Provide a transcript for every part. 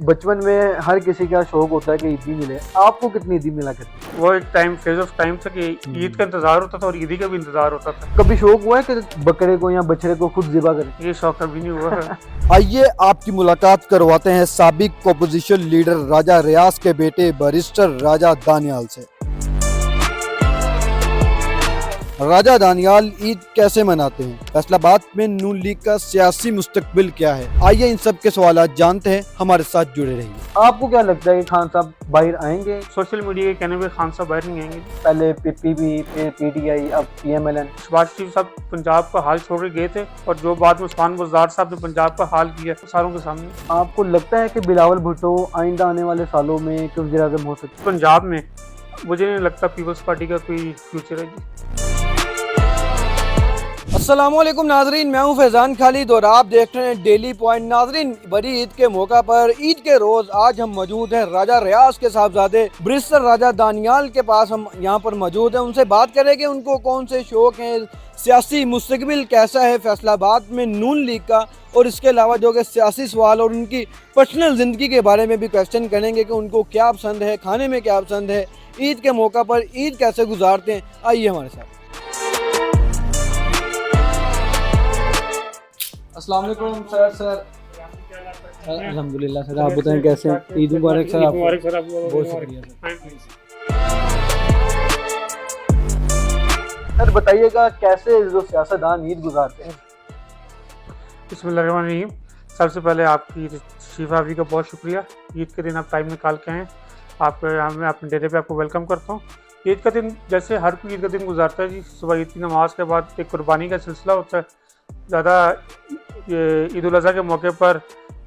बचपन में हर किसी का शौक होता है कि ईदी मिले, आपको कितनी ईदी मिला करती है? वो एक टाइम फेज ऑफ टाइम था कि ईद का इंतजार होता था और ईदी का भी इंतजार होता था। कभी शौक हुआ है कि बकरे को या बछड़े को खुद ज़िबा करें? ये शौक कभी नहीं हुआ है। आइए आपकी मुलाकात करवाते हैं साबिक अपोजिशन लीडर राजा रियाज के बेटे बैरिस्टर राजा दानियाल से। राजा दानियाल ईद कैसे मनाते हैं? फैसलाबाद में नून लीग का सियासी मुस्तकबिल क्या है? आइए इन सब के सवाल जानते हैं, हमारे साथ जुड़े रहिए। आपको क्या लगता है कि खान साहब बाहर आएंगे? सोशल मीडिया के कहने पे खान साहब बाहर नहीं आएंगे। पहले पीपीपी, फिर पीटीआई, अब पीएमएलएन। शहबाज शरीफ साहब पंजाब का हाल छोड़ के गए थे और जो बाद में उस्मान बुज़दार साहब ने पंजाब का हाल किया सारों के सामने। आपको लगता है कि बिलावल भुट्टो आइंदा आने वाले सालों में एक वज़ीर-ए-आज़म हो सकते हैं? पंजाब में मुझे नहीं लगता पीपल्स पार्टी का कोई फ्यूचर है जी। अस्सलामुअलैकुम नाजरीन, मैं हूं फैज़ान खालिद और आप देख रहे हैं डेली पॉइंट। नाजरीन, बड़ी ईद के मौका पर ईद के रोज आज हम मौजूद हैं राजा रियाज के साहबजादे बैरिस्टर राजा दानियाल के पास। हम यहां पर मौजूद हैं, उनसे बात करेंगे उनको कौन से शौक हैं, सियासी मुस्तकबिल कैसा है फैसलाबाद में नून लीग का, और इसके अलावा जो कि सियासी सवाल और उनकी पर्सनल ज़िंदगी के बारे में भी क्वेश्चन करेंगे कि उनको क्या पसंद है, खाने में क्या पसंद है, ईद के मौका पर ईद कैसे गुजारते हैं। आइए हमारे साथ। अस्सलाम वालेकुम सर। अल्हम्दुलिल्लाह सर, आप बताएं कैसे हैं? ईद मुबारक सर। आपको बहुत शुक्रिया सर बताइएगा कैसे जो सियासतदान ईद गुजारते हैं? बिस्मिल्लाहिर्रहमानिर्रहीम। सबसे पहले आपकी शिफावी का बहुत शुक्रिया। ईद के दिन आप टाइम निकाल के आएँ, मैं अपने डेरे पे आपको वेलकम करता हूँ। ईद का दिन जैसे हर कोई ईद का दिन गुजारता है जी। सुबह ईद की नमाज के बाद एक कुर्बानी का सिलसिला होता है। ज़्यादा ये ईद उल अज़हा के मौके पर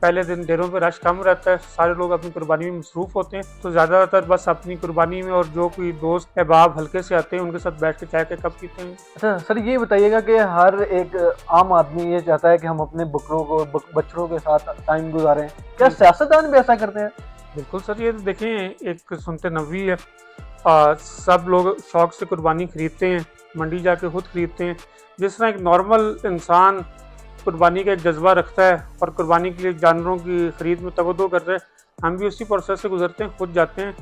पहले दिन डेरों पे रश कम रहता है, सारे लोग अपनी कुर्बानी में मसरूफ़ होते हैं, तो ज़्यादातर बस अपनी कुर्बानी में, और जो कोई दोस्त अहबाब हल्के से आते हैं उनके साथ बैठ के चाय के कप पीते हैं। अच्छा सर, ये बताइएगा कि हर एक आम आदमी ये चाहता है कि हम अपने बकरों को बच्चों के साथ टाइम गुजारें, क्या सियासतदान भी ऐसा करते हैं? बिल्कुल सर, ये तो देखें एक सुनते नबी है। सब लोग शौक़ से कुर्बानी ख़रीदते हैं, मंडी जाके खुद ख़रीदते हैं। जिस तरह एक नॉर्मल इंसान कुर्बानी का एक जज्बा रखता है और कुर्बानी के लिए जानवरों की ख़रीद में तवज्जो करता है, हम भी उसी प्रोसेस से गुजरते हैं। खुद जाते हैं,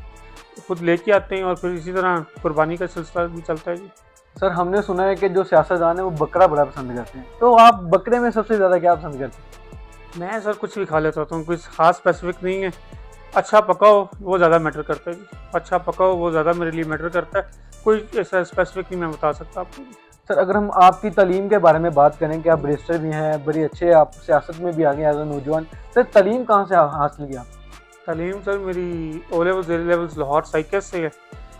खुद लेके आते हैं और फिर इसी तरह कुर्बानी का सिलसिला भी चलता है जी। सर हमने सुना है कि जो सियासतदान है वो बकरा बड़ा पसंद करते हैं, तो आप बकरे में सबसे ज़्यादा क्या पसंद करते हैं? मैं सर कुछ भी खा लेता हूँ, कुछ ख़ास स्पेसिफिक नहीं है। अच्छा पका हो वो ज़्यादा मैटर करता है जी। अच्छा पका हो वो ज़्यादा मेरे लिए मैटर करता है। कोई ऐसा स्पेसिफिक नहीं मैं बता सकता आपको। सर अगर हम आपकी तालीम के बारे में बात करें कि आप बैरिस्टर भी हैं, बड़ी अच्छे, आप सियासत में भी आगे एज ए नौजवान, सर तालीम कहाँ से हासिल किया? तालीम सर मेरी O levels A levels Lahore साइकस से है।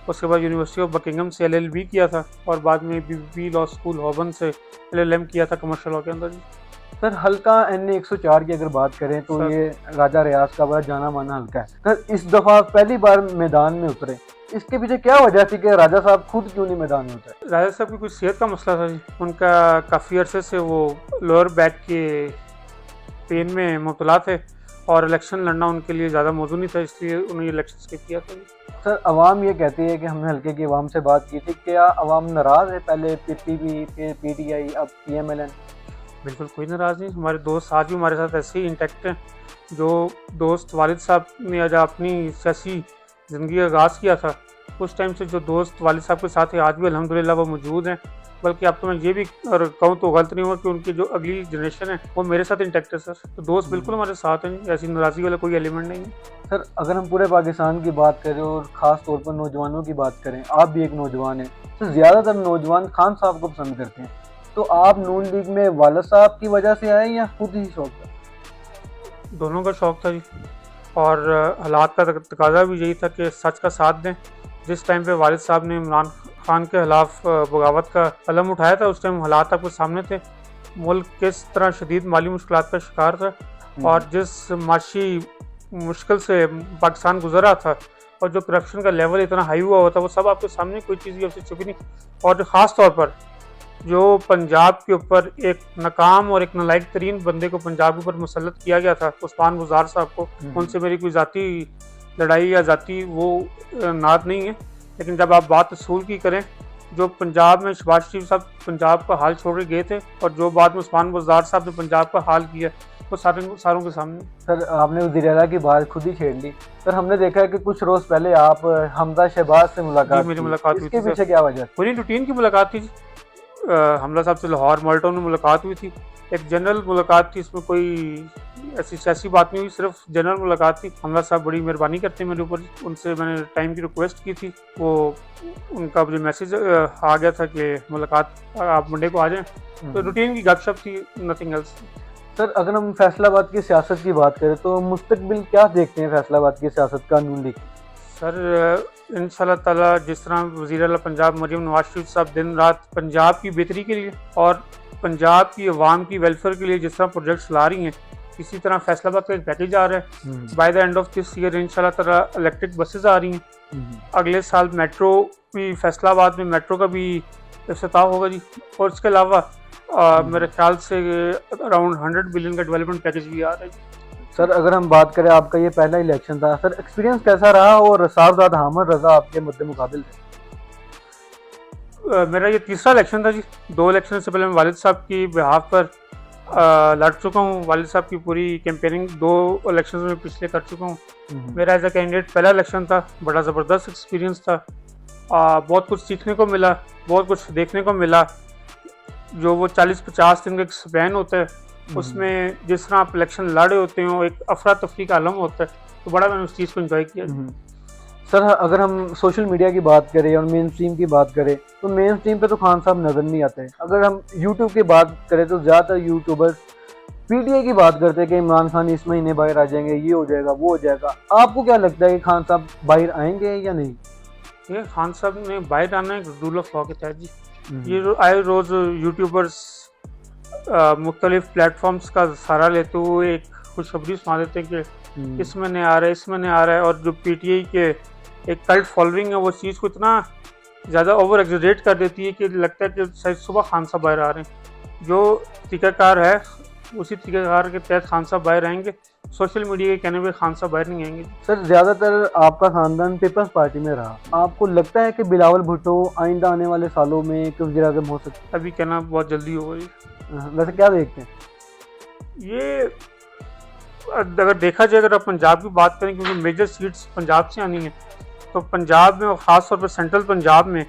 उसके बाद यूनिवर्सिटी ऑफ बकिंगम से LLB किया था और बाद में BBB लॉ स्कूल होबन से LLM किया था कमर्शियल लॉ के अंदर जी। सर हल्का NA 104 की अगर बात करें तो सर, ये राजा रियाज का बड़ा जाना माना हल्का है। सर इस दफ़ा पहली बार मैदान में उतरे, इसके पीछे क्या वजह थी कि राजा साहब खुद क्यों नहीं मैदान में उतरे? राजा साहब की कुछ सेहत का मसला था जी। उनका काफ़ी अरसे से वो लोअर बैक के पेन में मुब्तला थे और इलेक्शन लड़ना उनके लिए ज़्यादा मौजूद नहीं था, इसलिए उन्होंने इलेक्शन स्किप किया था जी। सर अवाम ये कहती है कि हमने हल्के की अवाम से बात की थी, क्या अवाम नाराज़ है? पहले PPP, फिर PTI, अब PMLN। बिल्कुल कोई नाराज़ नहीं। हमारे दोस्त आज भी हमारे साथ ऐसे ही इंटैक्ट हैं। जो दोस्त वालिद साहब ने आज अपनी सियासी ज़िंदगी का आगाज़ किया था, उस टाइम से जो दोस्त वालिद साहब के साथ है आज भी अल्हम्दुलिल्लाह वो मौजूद हैं। बल्कि अब तो मैं ये भी और कहूँ तो गलत नहीं हुआ कि उनकी जो अगली जनरेशन है वो मेरे साथ इंटैक्ट है सर। तो दोस्त बिल्कुल हमारे साथ हैं, ऐसी नाराज़गी वाला कोई एलिमेंट नहीं है। सर अगर हम पूरे पाकिस्तान की बात करें और ख़ास तौर पर नौजवानों की बात करें, आप भी एक नौजवान हैं, तो ज़्यादातर नौजवान खान साहब को पसंद करते हैं, तो आप नून लीग में वालिद साहब की वजह से आए या खुद ही शौक था? दोनों का शौक़ था जी, और हालात का तकाजा भी यही था कि सच का साथ दें। जिस टाइम पे वालिद साहब ने इमरान खान के खिलाफ बगावत का कलम उठाया था, उस टाइम हालात आपके सामने थे। मुल्क किस तरह शदीद माली मुश्किलात का शिकार था और जिस माशी मुश्किल से पाकिस्तान गुजरा था और जो करप्शन का लेवल इतना हाई हुआ था, वो सब आपके सामने, कोई चीज़ आपसे छुपी नहीं। और ख़ास तौर पर जो पंजाब के ऊपर एक नाकाम और एक नालायक तरीन बंदे को पंजाब के ऊपर मुसल्लत किया गया था, उस्मान बुज़दार साहब को, उनसे मेरी कोई ज़ाती लड़ाई या ज़ाती वो नात नहीं है। लेकिन जब आप बात असूल की करें, जो पंजाब में शहबाज शरीफ साहब पंजाब का हाल छोड़ के गए थे और जो बाद में उस्मान बुज़दार साहब ने पंजाब का हाल किया, वो सारों के सामने। सर आपने वज़ीर आला की बात खुद ही छेड़ ली। सर हमने देखा है कि कुछ रोज़ पहले आप हमजा शहबाज से मुलाकात मेरी की। मुलाकात हुई इसके थी पीछे सर, क्या वजह? पूरी रूटीन की मुलाकात थी जी। हमला साहब से लाहौर माल्टो में मुलाकात हुई थी, एक जनरल मुलाकात थी, इसमें कोई ऐसी सियासी बात नहीं हुई, सिर्फ जनरल मुलाकात थी। हमला साहब बड़ी मेहरबानी करते हैं मेरे ऊपर, उनसे मैंने टाइम की रिक्वेस्ट की थी, वो उनका मुझे मैसेज आ गया था कि मुलाकात आप मंडे को आ जाएं, तो रूटीन की गपशप थी, नथिंग एल्स। सर अगर हम फैसलाबाद की सियासत की बात करें तो मुस्तकबिल क्या देखते हैं फैसलाबाद की सियासत का नून लीग? सर इंशाल्लाह ताला जिस तरह वज़ीर आला पंजाब मरीम नवाज शरीफ साहब दिन रात पंजाब की बेहतरी के लिए और पंजाब की अवाम की वेलफेयर के लिए जिस तरह प्रोजेक्ट्स ला रही हैं, इसी तरह फैसलाबाद का एक पैकेज आ रहा है। By the end of this year इंशाल्लाह ताला इलेक्ट्रिक बसेस आ रही हैं। अगले साल मेट्रो भी, फैसलाबाद में मेट्रो का भी इफ्तिताह होगा जी। और इसके अलावा मेरे ख्याल से अराउंड 100 बिलियन का डेवलपमेंट पैकेज भी आ रहा है जी। सर अगर हम बात करें, आपका ये पहला इलेक्शन था, सर एक्सपीरियंस कैसा रहा और साहबजादा हामिद रजा आपके मुद्दे मुकाबिल थे? मेरा ये तीसरा इलेक्शन था जी। 2 इलेक्शन से पहले मैं वालिद साहब की बिहाफ पर लड़ चुका हूँ। वालिद साहब की पूरी कैंपेनिंग 2 इलेक्शन में पिछले कर चुका हूँ। मेरा एज अ कैंडिडेट पहला इलेक्शन था, बड़ा ज़बरदस्त एक्सपीरियंस था। बहुत कुछ सीखने को मिला, बहुत कुछ देखने को मिला। जो वो 40-50 दिन का एक स्पैन होता है, उसमें जिस तरह आप इलेक्शन लड़े होते हो, एक अफरा तफरी का आलम होता है, तो बड़ा मैंने उस चीज़ को एंजॉय किया। सर अगर हम सोशल मीडिया की बात करें और मेन स्ट्रीम की बात करें तो मेन स्ट्रीम पे तो खान साहब नज़र नहीं आते। अगर हम यूट्यूब की बात करें तो ज़्यादातर यूट्यूबर्स पीटीआई की बात करते हैं कि इमरान खान इस महीने बाहर आ जाएंगे, ये हो जाएगा, वो हो जाएगा। आपको क्या लगता है कि खान साहब बाहर आएंगे या नहीं? ये खान साहब ने बाहर आना है रूल ऑफ लॉ के तहत जी। ये आए रोज़ यूट्यूबर्स मुख्तलिफ प्लेटफॉर्म्स का सहारा लेते हुए एक खुशखबरी सुना देते हैं कि इस महीने आ रहा है, इस महीने आ रहा है। और जो पीटीआई के एक कल्ट फॉलोइंग है, वो चीज़ को इतना ज़्यादा ओवर एग्जरेट कर देती है कि लगता है कि शायद सुबह खान साहब बाहर आ रहे हैं। जो तरीक़ाकार है उसी तरीक़ाकार के तहत खान साहब बाहर आएंगे। सोशल मीडिया के कहने पे खान साहब बाहर नहीं आएंगे। सर ज़्यादातर आपका ख़ानदान पीपल्स पार्टी में रहा, आपको लगता है कि बिलावल भुट्टो आइंदा आने वाले सालों में एक वज़ीर आज़म हो सकते हैं? अभी कहना बहुत जल्दी होगा जी। वैसे क्या देखते हैं? ये अगर देखा जाए, अगर आप पंजाब की बात करें, क्योंकि मेजर सीट्स पंजाब से आनी है, तो पंजाब में और ख़ास तौर पर सेंट्रल पंजाब में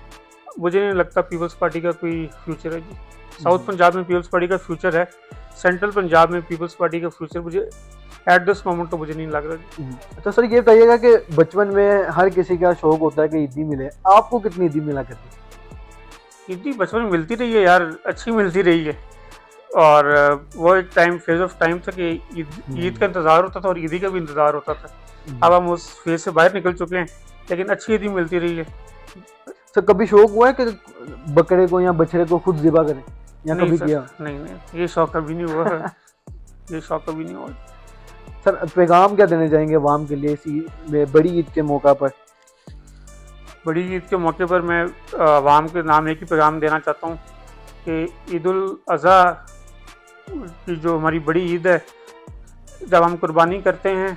मुझे नहीं लगता पीपल्स पार्टी का कोई फ्यूचर है जी। साउथ पंजाब में पीपल्स पार्टी का फ्यूचर है, सेंट्रल पंजाब में पीपल्स पार्टी का फ्यूचर मुझे एट दिस मोमेंट तो मुझे नहीं लग रहा। तो सर ये बताइएगा कि बचपन में हर किसी का शौक होता है कि ईदी मिले, आपको कितनी ईदी मिला करती है? ईदी बचपन में मिलती रही है यार, अच्छी मिलती रही है। और वो एक फेज ऑफ टाइम था कि ईद का इंतज़ार होता था और ईदी का भी इंतज़ार होता था। अब हम उस फेज से बाहर निकल चुके हैं, लेकिन अच्छी ईदी मिलती रही है। सर कभी शौक हुआ है कि बकरे को या बछड़े को खुद ज़िबा करें, या कभी किया? नहीं, ये शौक कभी नहीं हुआ है। ये शौक कभी नहीं हुआ। सर पैगाम क्या देना चाहेंगे अवाम के लिए इस बड़ी ईद के मौका पर? बड़ी ईद के मौके पर मैं अवाम के नाम एक ही पैगाम देना चाहता हूँ कि ईद उल अज़हा की जो हमारी बड़ी ईद है, जब हम कुर्बानी करते हैं,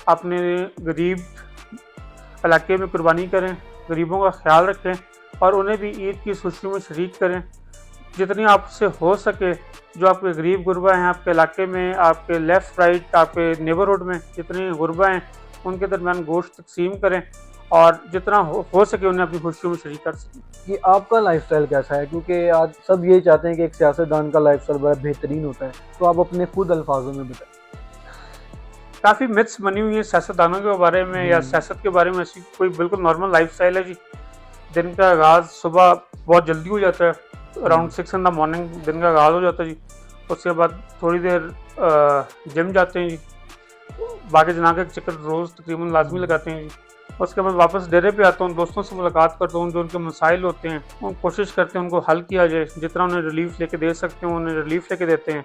अपने गरीब इलाके में कुर्बानी करें, गरीबों का ख्याल रखें और उन्हें भी ईद की खुशी में शरीक करें। जितनी आपसे हो सके, जो आपके गरीब गुरबा हैं आपके इलाके में, आपके लेफ़्ट राइट, आपके नेबरहुड में जितने गुरबा हैं, उनके दरमियान गोश्त तकसीम करें और जितना हो सके उन्हें अपनी खुशियों में शरीक कर सकें। कि आपका लाइफस्टाइल कैसा है, क्योंकि आज सब यही चाहते हैं कि एक सियासतदान का लाइफस्टाइल बड़ा बेहतरीन होता है, तो आप अपने खुद अल्फाजों में बताएं। काफ़ी मिथ्स बनी हुई है सियासतदानों के बारे में या सियासत के बारे में। ऐसी कोई बिल्कुल नॉर्मल लाइफस्टाइल है जी। दिन का आगाज़ सुबह बहुत जल्दी हो जाता है, अराउंड 6 in the morning दिन का आगाज़ हो जाता है जी। उसके बाद थोड़ी देर जिम जाते हैं जी, बाकी जना के चक्कर रोज़ तकरीबन लाजमी लगाते हैं जी। उसके बाद वापस डेरे पे आता हूँ, दोस्तों से मुलाकात करता हूँ, जो उनके मसाइल होते हैं उन कोशिश करते हैं उनको हल किया जाए, जितना उन्हें रिलीफ लेके दे सकते हैं उन्हें रिलीफ लेके देते हैं।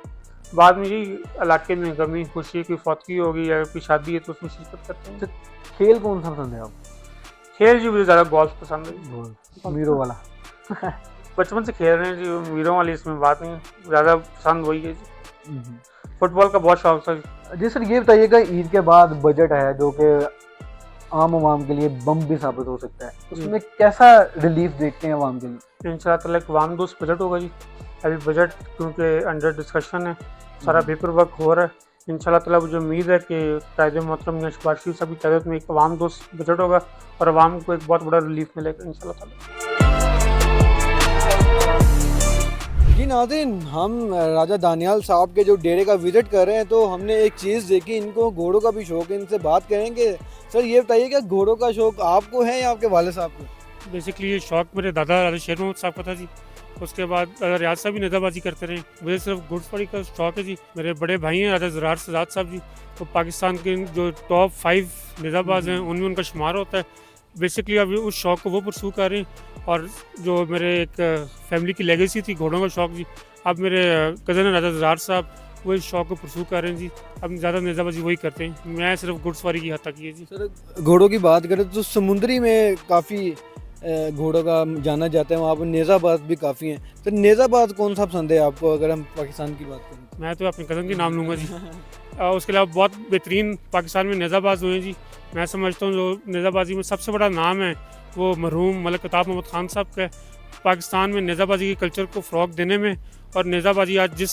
बाद में यही इलाके में गमी खुशी की फौतगी होगी या कोई शादी है तो उसमें शिरकत करते हैं। खेल कौन सा पसंद है आपको? खेल जी मुझे ज़्यादा गोल्फ पसंद है, मीरों वाला। बचपन से खेल रहे हैं जी, मीरों वाली इसमें बात नहीं, ज़्यादा पसंद वही है जी। फुटबॉल का बहुत शौक था जी। सर ये बताइएगा, ईद के बाद बजट है जो कि आम आवाम के लिए बम भी साबित हो सकता है, उसमें कैसा रिलीफ देखते हैं आवाम के लिए? इंशाअल्लाह एक आवाम दोस्त बजट होगा जी। अभी बजट क्योंकि अंडर डिस्कशन है, सारा पेपर वर्क हो रहा है, इंशाल्लाह ताला मुझे उम्मीद है कि कायद मोहतरम मियां शहबाज शरीफ साहब की क़यादत में एक अवाम दोस्त बजट होगा और अवाम को एक बहुत बड़ा रिलीफ मिलेगा इंशाल्लाह ताला। जी नाज़रीन, हम राजा दानियाल साहब के जो डेरे का विज़िट कर रहे हैं तो हमने एक चीज़ देखी, इनको घोड़ों का भी शौक़ है। इनसे बात करेंगे। सर ये बताइए कि घोड़ों का शौक़ आपको है या आपके वालिद साहब को? बेसिकली ये शौक़ मेरे दादा राजा शेर मोहम्मद साहब का था जी। उसके बाद राजा रियाज साहब भी नेज़ाबाजी करते रहे। मुझे सिर्फ घुड़सवारी का शौक़ है जी। मेरे बड़े भाई हैं राजा ज़रार सजाद साहब जी, तो पाकिस्तान के जो टॉप 5 नेज़ाबाज हैं उनमें उनका शुमार होता है। बेसिकली अभी उस शौक़ को वो परसू कर रहे हैं और जो मेरे एक फैमिली की लेगेसी थी घोड़ों का शौक़ जी, अब मेरे कज़न राजा ज़रार साहब वो इस शौक़ को परसू कर रहे हैं जी। अब ज़्यादा नेज़ाबाजी वही करते हैं, मैं सिर्फ घुड़सवारी की हद तक की है जी। सर घोड़ों की बात करें तो समुद्री में काफ़ी घोड़ों का जाना जाता है, वहाँ पर नेज़ाबाज भी काफ़ी हैं। तो नेज़ाबाज कौन सा पसंद है आपको अगर हम पाकिस्तान की बात करें? मैं तो अपने कज़न के नाम लूँगा जी। उसके अलावा बहुत बेहतरीन पाकिस्तान में नेज़ाबाज हुए हैं जी। मैं समझता हूँ जो नेज़ाबाजी में सबसे बड़ा नाम है वो मरहूम मलिक अताब मोहम्मद ख़ान साहब का है। पाकिस्तान में नेज़ाबाजी के कल्चर को फ़रोग़ देने में और नेज़ाबाजी आज जिस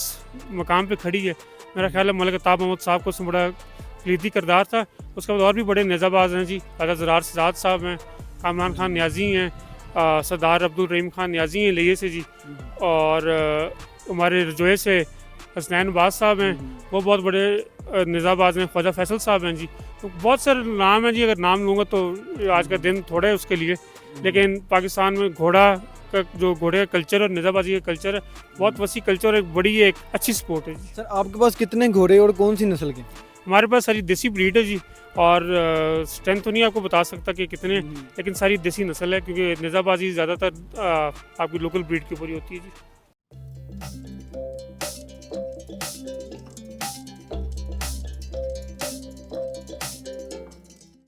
मकाम पे खड़ी है, मेरा ख़्याल है मलिक अताब मोहम्मद साहब को उसमें बड़ा कलीदी किरदार था। उसके बाद और भी बड़े नेज़ाबाज हैं जी, राजा ज़रार सजाद साहब हैं, कामरान खान न्याजी हैं, सरदार अब्दुल रहीम खान न्याजी हैं लिए से जी, और हमारे रजोए से हसनैन बाज साहब हैं, वो बहुत बड़े नेज़ाबाज हैं। ख्वाजा फैसल साहब हैं जी। तो बहुत सारे नाम हैं जी, अगर नाम लूँगा तो आज का दिन थोड़ा है उसके लिए। लेकिन पाकिस्तान में घोड़ा का जो घोड़े का कल्चर और नेज़ाबाजी का कल्चर है बहुत वसी कल्चर, एक बड़ी एक अच्छी स्पोर्ट है जी। सर आपके पास कितने घोड़े और कौन सी नस्ल के? हमारे पास सारी देसी ब्रीड है जी, और स्ट्रेंथ तो नहीं आपको बता सकता कि कितने, लेकिन सारी देसी नस्ल है क्योंकि नेज़ाबाजी ज़्यादातर आपकी लोकल ब्रीड के ऊपर ही होती है जी।